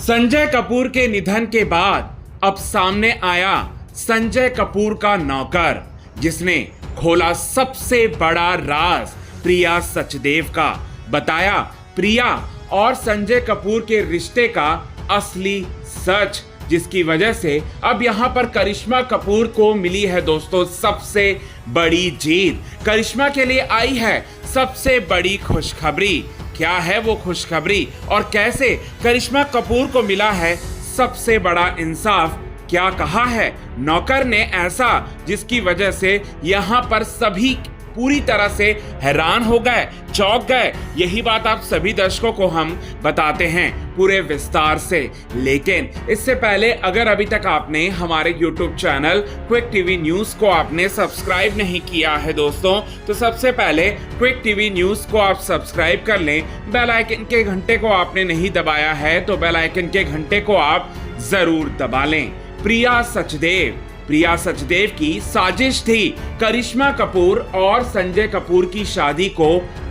संजय कपूर के निधन के बाद अब सामने आया संजय कपूर का नौकर, जिसने खोला सबसे बड़ा राज प्रिया सचदेव का। बताया प्रिया और संजय कपूर के रिश्ते का असली सच, जिसकी वजह से अब यहां पर करिश्मा कपूर को मिली है दोस्तों सबसे बड़ी जीत। करिश्मा के लिए आई है सबसे बड़ी खुशखबरी। क्या है वो खुशखबरी और कैसे करिश्मा कपूर को मिला है सबसे बड़ा इंसाफ? क्या कहा है नौकर ने ऐसा जिसकी वजह से यहां पर सभी पूरी तरह से हैरान हो गए, चौंक गए? यही बात आप सभी दर्शकों को हम बताते हैं पूरे विस्तार से। लेकिन इससे पहले अगर अभी तक आपने हमारे YouTube channel quick TV news को आपने सब्सक्राइब नहीं किया है दोस्तों, तो सबसे पहले क्विक टीवी न्यूज़ को आप सब्सक्राइब कर लें। बेल आइकन के घंटे को आपने नहीं दबाया है तो बेल आइकन के घंटे को आप जरूर दबा लें। प्रिया सचदेव की साजिश थी करिश्मा कपूर और संजय कपूर की शादी को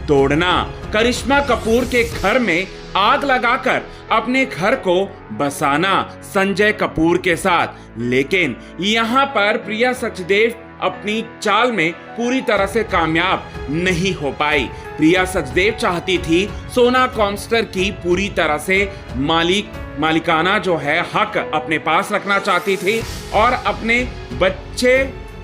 तोड़ना। करिश्मा कपूर के घर में आग लगाकर अपने घर को बसाना संजय कपूर के साथ। लेकिन यहां पर प्रिया सचदेव अपनी चाल में पूरी तरह से कामयाब नहीं हो पाई। प्रिया सचदेव चाहती थी सोना कॉन्स्टर की पूरी तरह से मालिकाना जो है हक अपने पास रखना चाहती थी और अपने बच्चे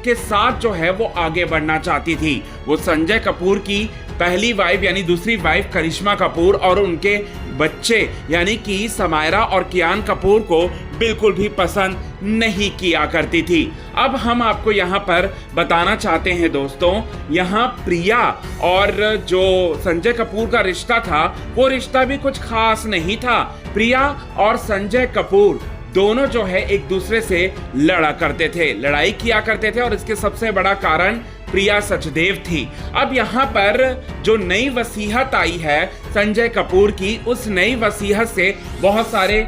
के साथ जो है वो आगे बढ़ना चाहती थी। वो संजय कपूर की पहली वाइफ यानी दूसरी वाइफ करिश्मा कपूर और उनके बच्चे यानी कि समायरा और कियान कपूर को बिल्कुल भी पसंद नहीं किया करती थी। अब हम आपको यहाँ पर बताना चाहते हैं दोस्तों, यहाँ प्रिया और जो संजय कपूर का रिश्ता था वो रिश्ता भी कुछ खास नहीं था। प्रिया और संजय कपूर दोनों जो है एक दूसरे से लड़ा करते थे, लड़ाई किया करते थे और इसके सबसे बड़ा कारण प्रिया सचदेव थी। अब यहाँ पर जो नई वसीयत आई है संजय कपूर की, उस नई वसीयत से बहुत सारे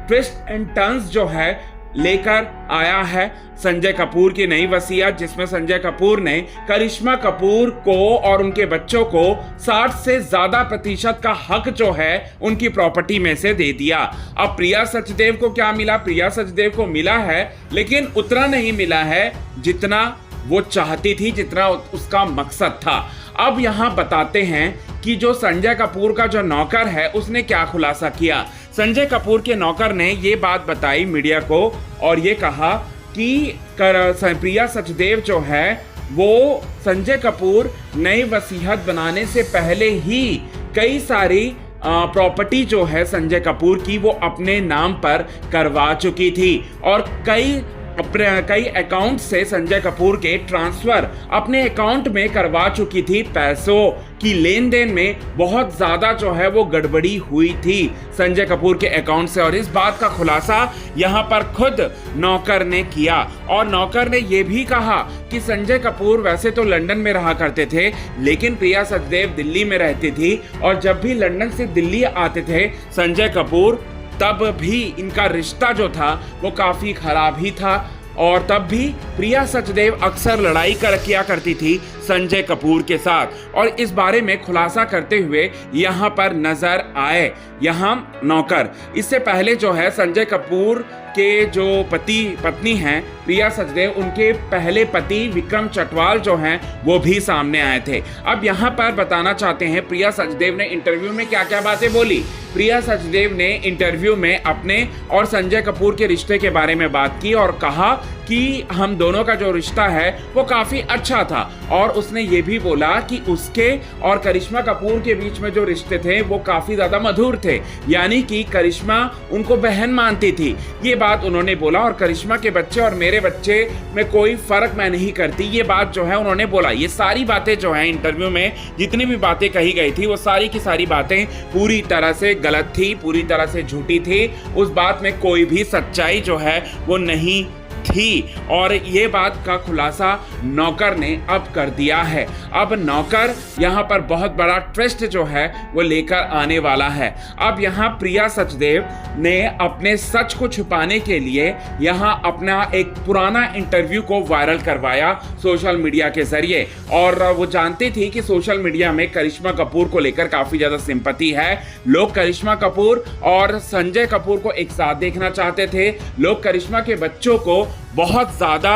ट्विस्ट एंड टर्न्स जो है लेकर आया है संजय कपूर की नई वसीयत, जिसमें संजय कपूर ने करिश्मा कपूर को और उनके बच्चों को 60 से ज्यादा प्रतिशत का हक जो है उनकी प्रॉपर्टी में से दे दिया। अब प्रिया सचदेव को क्या मिला? प्रिया सचदेव को मिला है लेकिन उतना नहीं मिला है जितना वो चाहती थी, जितना उसका मकसद था। अब यहाँ बताते हैं कि जो संजय कपूर का जो नौकर है उसने क्या खुलासा किया। संजय कपूर के नौकर ने ये बात बताई मीडिया को और ये कहा कि प्रिया सचदेव जो है वो संजय कपूर नई वसीयत बनाने से पहले ही कई सारी प्रॉपर्टी जो है संजय कपूर की वो अपने नाम पर करवा चुकी थी और कई अकाउंट से संजय कपूर के ट्रांसफर अपने अकाउंट में करवा चुकी थी। पैसों की लेन देन में बहुत ज्यादा जो है वो गड़बड़ी हुई थी संजय कपूर के अकाउंट से और इस बात का खुलासा यहाँ पर खुद नौकर ने किया। और नौकर ने ये भी कहा कि संजय कपूर वैसे तो लंदन में रहा करते थे लेकिन प्रिया सचदेव दिल्ली में रहती थी और जब भी लंदन से दिल्ली आते थे संजय कपूर तब भी इनका रिश्ता जो था वो काफी खराब ही था और तब भी प्रिया सचदेव अक्सर लड़ाई किया करती थी संजय कपूर के साथ। और इस बारे में खुलासा करते हुए यहाँ पर नजर आए यहाँ नौकर। इससे पहले जो है संजय कपूर के जो पत्नी हैं प्रिया सचदेव, उनके पहले पति विक्रम चटवाल जो हैं वो भी सामने आए थे। अब यहाँ पर बताना चाहते हैं प्रिया सचदेव ने इंटरव्यू में क्या क्या बातें बोली। प्रिया सचदेव ने इंटरव्यू में अपने और संजय कपूर के रिश्ते के बारे में बात की और कहा कि हम दोनों का जो रिश्ता है वो काफी अच्छा था और उसने ये भी बोला कि उसके और करिश्मा कपूर के बीच में जो रिश्ते थे वो काफी ज्यादा मधुर थे, यानी कि करिश्मा उनको बहन मानती थी, ये बात उन्होंने बोला। और करिश्मा के बच्चे और मेरे बच्चे में कोई फर्क मैं नहीं करती, ये बात जो है उन्होंने बोला। ये सारी बातें जो है इंटरव्यू में जितनी भी बातें कही गई थी वो सारी की सारी बातें पूरी तरह से गलत थी, पूरी तरह से झूठी थी। उस बात में कोई भी सच्चाई जो है वो नहीं थी और ये बात का खुलासा नौकर ने अब कर दिया है। अब नौकर यहाँ पर बहुत बड़ा ट्विस्ट जो है वो लेकर आने वाला है। अब यहाँ प्रिया सचदेव ने अपने सच को छुपाने के लिए यहाँ अपना एक पुराना इंटरव्यू को वायरल करवाया सोशल मीडिया के जरिए, और वो जानती थी कि सोशल मीडिया में करिश्मा कपूर को लेकर काफी ज्यादा सिंपैथी है। लोग करिश्मा कपूर और संजय कपूर को एक साथ देखना चाहते थे। लोग करिश्मा के बच्चों को बहुत ज्यादा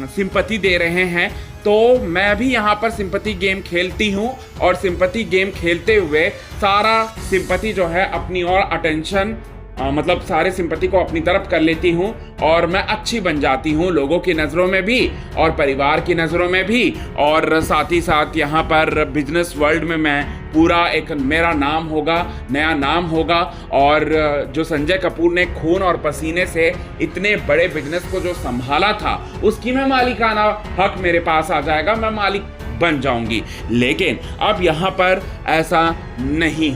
सिंपैथी दे रहे हैं। तो मैं भी यहाँ पर सिंपैथी गेम खेलती हूँ और सिंपैथी गेम खेलते हुए सारा सिंपैथी जो है अपनी और अटेंशन सारे सिंपैथी को अपनी तरफ कर लेती हूँ और मैं अच्छी बन जाती हूँ लोगों की नज़रों में भी और परिवार की नज़रों में भी, और साथ ही साथ यहाँ पर बिजनेस वर्ल्ड में मैं पूरा एक मेरा नाम होगा, नया नाम होगा। और जो संजय कपूर ने खून और पसीने से इतने बड़े बिजनेस को जो संभाला था उसकी मैं मालिकाना हक मेरे पास आ जाएगा, मैं मालिक बन जाऊंगी। लेकिन अब यहाँ पर ऐसा नहीं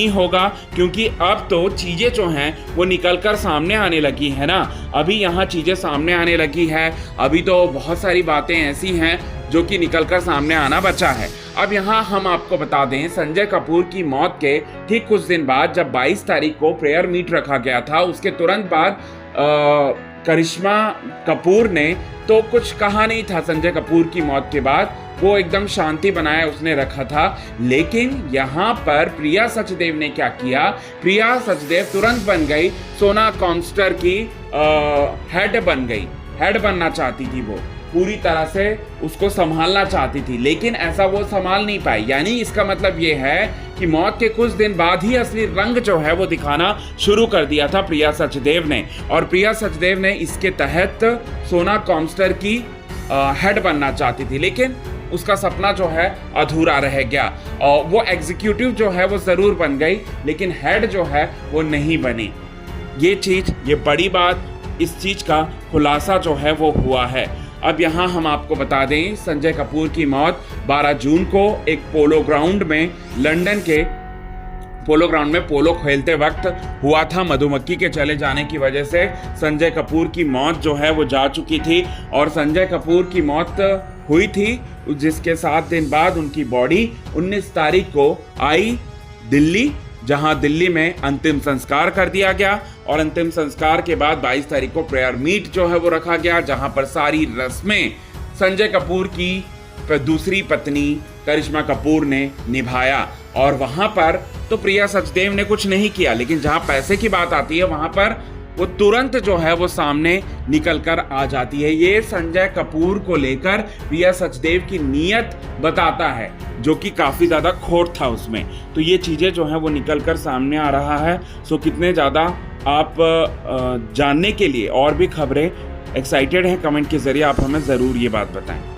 होगा क्योंकि अब तो चीज़ें जो हैं वो निकल कर सामने आने लगी है ना। अभी यहाँ चीज़ें सामने आने लगी है, अभी तो बहुत सारी बातें ऐसी हैं जो कि निकल कर सामने आना बचा है। अब यहाँ हम आपको बता दें, संजय कपूर की मौत के ठीक कुछ दिन बाद जब 22 तारीख को प्रेयर मीट रखा गया था, उसके तुरंत बाद करिश्मा कपूर ने तो कुछ कहा नहीं था। संजय कपूर की मौत के बाद वो एकदम शांति बनाए उसने रखा था। लेकिन यहाँ पर प्रिया सचदेव ने क्या किया, प्रिया सचदेव तुरंत बन गई सोना कॉन्स्टर की हेड बन गई। हेड बनना चाहती थी, वो पूरी तरह से उसको संभालना चाहती थी, लेकिन ऐसा वो संभाल नहीं पाई। यानी इसका मतलब ये है कि मौत के कुछ दिन बाद ही असली रंग जो है वो दिखाना शुरू कर दिया था प्रिया सचदेव ने। और प्रिया सचदेव ने इसके तहत सोना कॉन्स्टर की हेड बनना चाहती थी, लेकिन उसका सपना जो है अधूरा रह गया। और वो एग्जीक्यूटिव जो है वो जरूर बन गई, लेकिन हेड जो है वो नहीं बनी। ये बड़ी बात, इस चीज का खुलासा जो है वो हुआ है। अब यहाँ हम आपको बता दें, संजय कपूर की मौत 12 जून को एक पोलो ग्राउंड में, लंदन के पोलो ग्राउंड में पोलो खेलते वक्त हुआ था। मधुमक्खी के चले जाने की वजह से संजय कपूर की मौत जो है वो जा चुकी थी और संजय कपूर की मौत हुई थी, जिसके 7 दिन बाद उनकी बॉडी 19 तारीख को आई दिल्ली, जहां दिल्ली में अंतिम संस्कार कर दिया गया। और अंतिम संस्कार के बाद 22 तारीख को प्रेयर मीट जो है वो रखा गया, जहां पर सारी रस्में संजय कपूर की दूसरी पत्नी करिश्मा कपूर ने निभाया। और वहां पर तो प्रिया सचदेव ने कुछ नहीं किया, लेकिन जहां पैसे की बात आती है वहां पर वो तुरंत जो है वो सामने निकल कर आ जाती है। ये संजय कपूर को लेकर प्रिया सचदेव की नीयत बताता है, जो कि काफ़ी ज़्यादा खोट था उसमें। तो ये चीज़ें जो हैं वो निकल कर सामने आ रहा है। सो कितने ज़्यादा आप जानने के लिए और भी खबरें एक्साइटेड हैं, कमेंट के ज़रिए आप हमें ज़रूर ये बात बताएं।